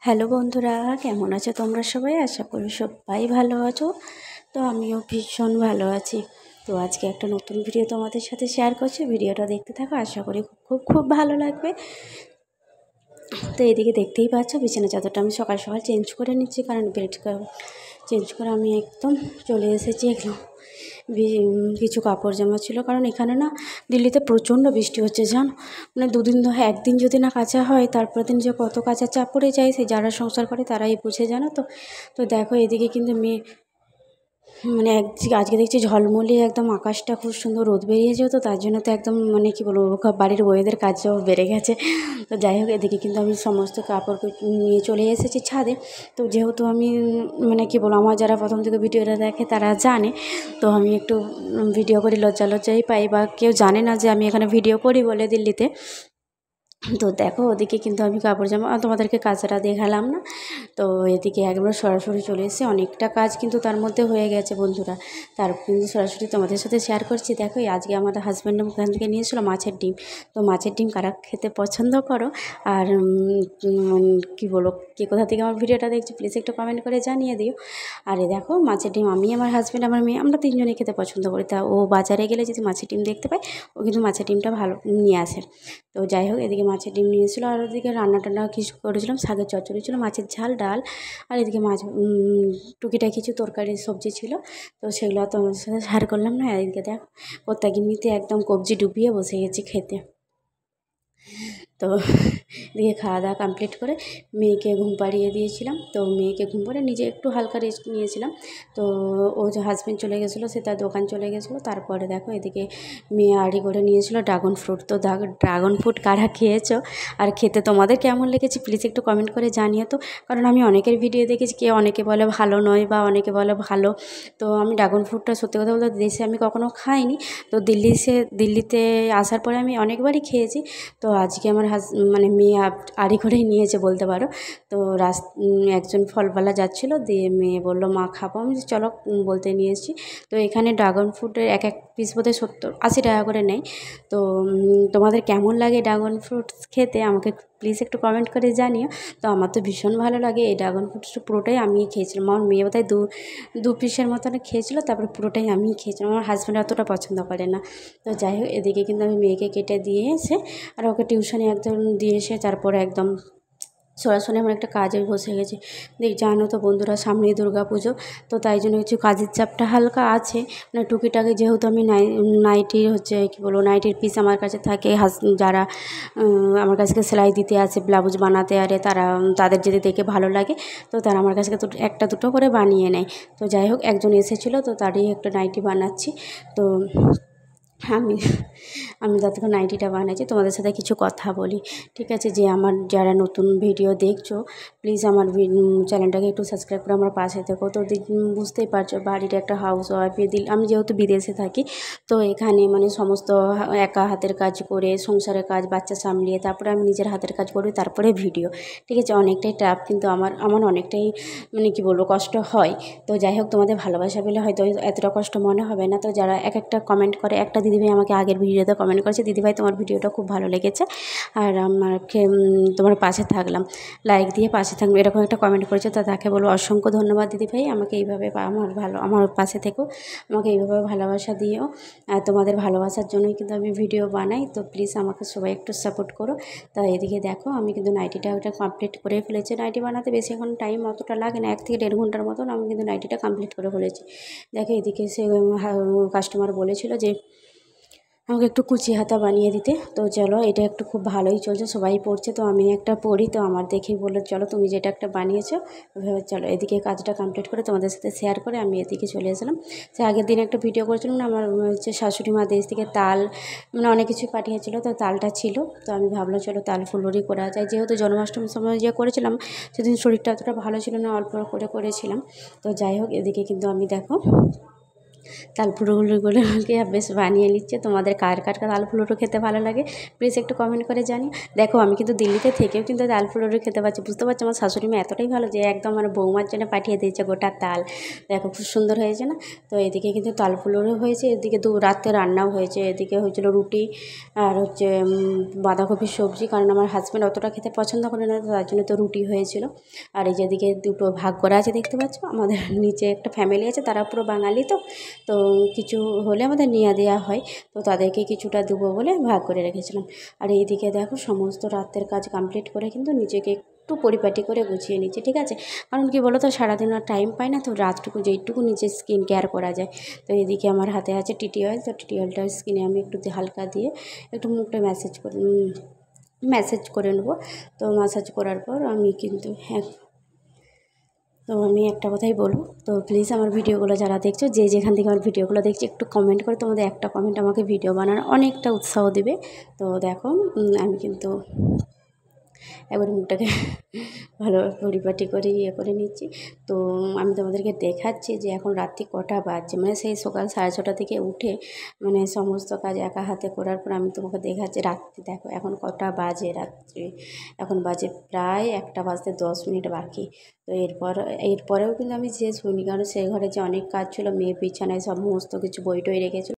Hello বন্ধুরা, কেমন আছো তোমরা সবাই? আশা করি সবাই ভালো আছো। তো আমিও ভীষণ ভালো আছি। তো আজকে একটা নতুন ভিডিও তোমাদের সাথে শেয়ার করছি। ভিডিওটা দেখতে থাকো, আশা করি খুব খুব খুব ভালো লাগবে। তো এদিকে দেখতেই পাচ্ছ, বিছানা চাদরটা আমি সকাল সকাল চেঞ্জ করে নিচ্ছি, কারণ বেড চেঞ্জ করে আমি একদম চলে এসেছি। এগুলো কিছু কাপড় জামা ছিল, কারণ এখানে না দিল্লিতে প্রচণ্ড বৃষ্টি হচ্ছে জানো। মানে দুদিন ধরে, একদিন যদি না কাচা হয় তারপর দিন যে কত কাচার চাপ পড়ে যায়, সে যারা সংসার করে তারাই বুঝে, জানো তো। তো দেখো এদিকে কিন্তু মানে আজকে দেখছি ঝলমলে একদম আকাশটা খুব সুন্দর, রোদ বেরিয়েছে, তো তার জন্য তো একদম মানে কি বলবো, বাড়ির বউয়েদের কাজও বেড়ে গেছে। তো যাই হোক, এদিকে কিন্তু আমি সমস্ত কাপড় নিয়ে চলে এসেছি ছাদে। তো যেহেতু আমি মানে কি বলবো, আমার যারা প্রথম থেকে ভিডিওটা দেখে তারা জানে। তো আমি একটু ভিডিও করি, লজ্জাই পাই, বা কেউ জানে না যে আমি এখানে ভিডিও করি বলে দিল্লিতে। তো দেখো ওদিকে কিন্তু আমি কাপড় জামা তোমাদেরকে কাজটা দেখালাম না। তো এদিকে একবার সরাসরি চলে এসেছে, অনেকটা কাজ কিন্তু তার মধ্যে হয়ে গেছে বন্ধুরা। তার কিন্তু সরাসরি তোমাদের সাথে শেয়ার করছি। দেখো আজকে আমার হাজব্যান্ড ওখান থেকে নিয়েছিল মাছের ডিম। তো মাছের ডিম কারা খেতে পছন্দ করো, আর কি বলো, কে কোথা থেকে আমার ভিডিওটা দেখছো, প্লিজ একটু কমেন্ট করে জানিয়ে দিও। আর দেখো মাছের ডিম আমি, আমার হাজব্যান্ড, আমার মেয়ে, আমরা তিনজনেই খেতে পছন্দ করি। তা ও বাজারে গেলে যদি মাছের ডিম দেখতে পায়, ও কিন্তু মাছের ডিমটা ভালো নিয়ে আসে। তো যাই হোক, এদিকে মাছের ডিম নিয়েছিল, আর ওদিকে রান্না টান্না কিছু করেছিলাম, শাকের চচ্চড়ি ছিল, মাছের ঝাল, ডাল, আর এদিকে মাছ টুকিটাই কিছু তরকারি সবজি ছিল। তো সেগুলো তোমাদের সাথে শেয়ার করলাম না। এদিকে দেখো প্রত্যেকদিনতে একদম কবজি ডুবিয়ে বসে গেছি খেতে। তো দিয়ে খাওয়া দাওয়া কমপ্লিট করে মেয়েকে ঘুম পাড়িয়ে দিয়েছিলাম। তো মেয়েকে ঘুম পাড়িয়ে নিজে একটু হালকা রেস্ট নিয়েছিলাম। তো ও যে হাজব্যান্ড চলে গেছিলো, সে তার দোকান চলে গেছিলো। তারপরে দেখো এদিকে মেয়ে আড়ি করে নিয়েছিল ড্রাগন ফ্রুট। তো ড্রাগন ফ্রুট কারা খেয়েছো, আর খেতে তোমাদের কেমন লেগেছে প্লিজ একটু কমেন্ট করে জানিও তো। কারণ আমি অনেকের ভিডিও দেখেছি, অনেকে বলে ভালো নয়, বা অনেকে বলে ভালো। তো আমি ড্রাগন ফ্রুটটা সত্যি কথা বলতে দেশে আমি কখনও খাইনি। তো দিল্লিতে আসার পরে আমি অনেকবারই খেয়েছি। তো আজকে আমার মানে মেয়ে আড়ি করেই নিয়েছে বলতে পারো। তো একজন ফলওয়ালা যাচ্ছিলো, দিয়ে মেয়ে বললো মা খাবো, আমি চলো বলতে নিয়ে এসেছি। তো এখানে ড্রাগন ফ্রুটের এক এক পিস বোধহয় 70-80 টাকা করে নেয়। তো তোমাদের কেমন লাগে ড্রাগন ফ্রুট খেতে আমাকে প্লিজ একটু কমেন্ট করে জানিও। তো আমার তো ভীষণ ভালো লাগে এই ড্রাগন ফ্রুটটা, পুরোটাই আমিই খেয়েছিলাম। আমার মেয়ে বোধহয় দু পিসের মতন খেয়েছিলো, তারপরে পুরোটাই আমিই খেয়েছিলাম। আমার হাজব্যান্ড অতটা পছন্দ করে না। তো যাই হোক, এদিকে কিন্তু আমি মেয়েকে কেটে দিয়ে এসে আর ওকে টিউশনে একদম দিয়ে এসে তারপরে একদম সরাসরি আমার একটা কাজে বসে গেছি। জানো তো বন্ধুরা, সামনেই দুর্গাপুজো। তো তাই জন্য কিছু কাজের চাপটা হালকা আছে। মানে টুকিটাকি যেহেতু আমি নাইটির হচ্ছে কি বলবো, নাইটির পিস আমার কাছে থাকে, যারা আমার কাছে সেলাই দিতে আসে, ব্লাউজ বানাতে আরে তাদের যদি দেখে ভালো লাগে, তো তারা আমার কাছে একটা দুটো করে বানিয়ে নেয়। তো যাই হোক, একজন এসেছিলো, তো তারই একটা নাইটি বানাচ্ছি। তো আমি আমি ততক্ষণ নাইটিটা বানাইছি, তোমাদের সাথে কিছু কথা বলি, ঠিক আছে? যে আমার যারা নতুন ভিডিও দেখছো, প্লিজ আমার চ্যানেলটাকে একটু সাবস্ক্রাইব করে আমার পাশে থেকো। তো বুঝতেই পারছো, বাড়ির একটা হাউস ওয়াইফ, আমি যেহেতু বিদেশে থাকি, তো এখানে মানে সমস্ত একা হাতের কাজ করে, সংসারের কাজ, বাচ্চা সামলিয়ে, তারপরে আমি নিজের হাতের কাজ করি, তারপরে ভিডিও, ঠিক আছে? অনেকটাই টাফ, কিন্তু আমার অনেকটাই মানে কি বলবো, কষ্ট হয়। তো যাই হোক, তোমাদের ভালোবাসা পেলে হয়তো এতটা কষ্ট মনে হবে না। তো যারা এক একটা কমেন্ট করে, একটা দিদিভাই আমাকে আগের ভিডিওতে কমেন্ট করেছে, দিদিভাই তোমার ভিডিওটা খুব ভালো লেগেছে, আর আমাকে তোমার পাশে থাকলাম, লাইক দিয়ে পাশে থাকবে, এরকম একটা কমেন্ট করেছে। তো তাকে বলবো অসংখ্য ধন্যবাদ দিদিভাই, আমাকে এইভাবে আমার পাশে থেকো, আমাকে এইভাবে ভালোবাসা দিও। আর তোমাদের ভালোবাসার জন্যই কিন্তু আমি ভিডিও বানাই। তো প্লিজ আমাকে সবাই একটু সাপোর্ট করো। তা এদিকে দেখো আমি কিন্তু নাইটিটা কমপ্লিট করে ফেলেছি। নাইটি বানাতে বেশি এখন টাইম অতটা লাগে না, 1 থেকে 1.5 ঘন্টার মতন আমি কিন্তু নাইটিটা কমপ্লিট করে ফেলেছি। দেখো এদিকে সে কাস্টমার বলেছিল যে আমাকে একটু কুচি হাতা বানিয়ে দিতে। তো চলো, এটা একটু খুব ভালোই চলছে, সবাই পড়ছে, তো আমি একটা পড়ি। তো আমার দেখেই বললো চলো তুমি যেটা একটা বানিয়েছো ভেবে চলো। এদিকে কাজটা কমপ্লিট করে তোমাদের সাথে শেয়ার করে আমি এদিকে চলে এসেছিলাম। সে আগের দিন একটা ভিডিও করেছিলাম না, আমার হচ্ছে শাশুড়ি মা দেশ থেকে তাল মানে অনেক কিছু পাঠিয়েছিলো, তো তালটা ছিল। তো আমি ভাবলাম চলো তাল ফুলুরি করা যায়, যেহেতু জন্মাষ্টমীর সময় যে করেছিলাম সেদিন শরীরটা অতটা ভালো ছিল না, অল্প করে করেছিলাম। তো যাই হোক, এদিকে কিন্তু আমি দেখো তালপুরোগুলোকে বেশ বানিয়ে নিচ্ছে। তোমাদের কার কার তালপুরো খেতে ভালো লাগে প্লিজ একটু কমেন্ট করে জানি। দেখো আমি কিন্তু দিল্লিতে থেকেও কিন্তু তালপুরো খেতে পাচ্ছি, বুঝতে পারছো আমার শাশুড়ি মা এতটাই ভালো যে একদম আমার বৌমার জন্য পাঠিয়ে দিয়েছে গোটা তাল। দেখো খুব সুন্দর হয়েছে না? তো এদিকে কিন্তু তালপুরো হয়েছে, এদিকে রাতে রান্নাও হয়েছে। এদিকে হয়েছিল রুটি আর হচ্ছে বাঁধাকপির সবজি, কারণ আমার হাজব্যান্ড অতটা খেতে পছন্দ করে না, তার জন্য তো রুটি হয়েছিল। আর এই যেদিকে দুটো ভাগ করা আছে দেখতে পাচ্ছ, আমাদের নিচে একটা ফ্যামিলি আছে, তারা পুরো বাঙালি, তো কিছু হলে আমাদের নিয়ে দেওয়া হয়, তো তাদেরকে কিছুটা দেবো বলে ভাগ করে রেখেছিলাম। আর এইদিকে দেখো সমস্ত রাতের কাজ কমপ্লিট করে কিন্তু নিজেকে একটু পরিপাটি করে গুছিয়ে নিচ্ছি, ঠিক আছে? কারণ কি বলো তো, সারাদিন আর টাইম পাই না, তো রাতটুকু যেইটুকু নিজের স্কিন কেয়ার করা যায়। তো এদিকে আমার হাতে আছে টিটি অয়েল, তো টিটি অয়েলটা স্কিনে আমি একটু হালকা দিয়ে একটু মুখটা ম্যাসেজ করে নেবো। তো ম্যাসাজ করার পর আমি কিন্তু তো আমি একটা কথাই বলবো, তো প্লিজ আমার ভিডিওগুলো যারা দেখছো, যে যেখান থেকে আমার ভিডিওগুলো দেখছো, একটু কমেন্ট করে, তোমাদের একটা কমেন্ট আমাকে ভিডিও বানানোর অনেকটা উৎসাহ দেবে। তো দেখো আমি কিন্তু একবার মুখটাকে ভালোভাবে পরিপাটি করে করে নিচ্ছি। তো আমি তোমাদেরকে দেখাচ্ছি যে এখন রাত্রি কটা বাজছে, মানে সেই সকাল 6:30 থেকে উঠে মানে সমস্ত কাজ একা হাতে করার পর আমি তোমাকে দেখাচ্ছি রাত্রি। দেখো এখন কটা বাজে, রাত্রি এখন বাজে প্রায় 1টা বাজতে 10 মিনিট বাকি। তো এরপরেও কিন্তু আমি শেষ হইনি, কারণ সেই ঘরে যে অনেক কাজ ছিল, মেয়ে বিছানায় সমস্ত কিছু বই টই রেখেছিল।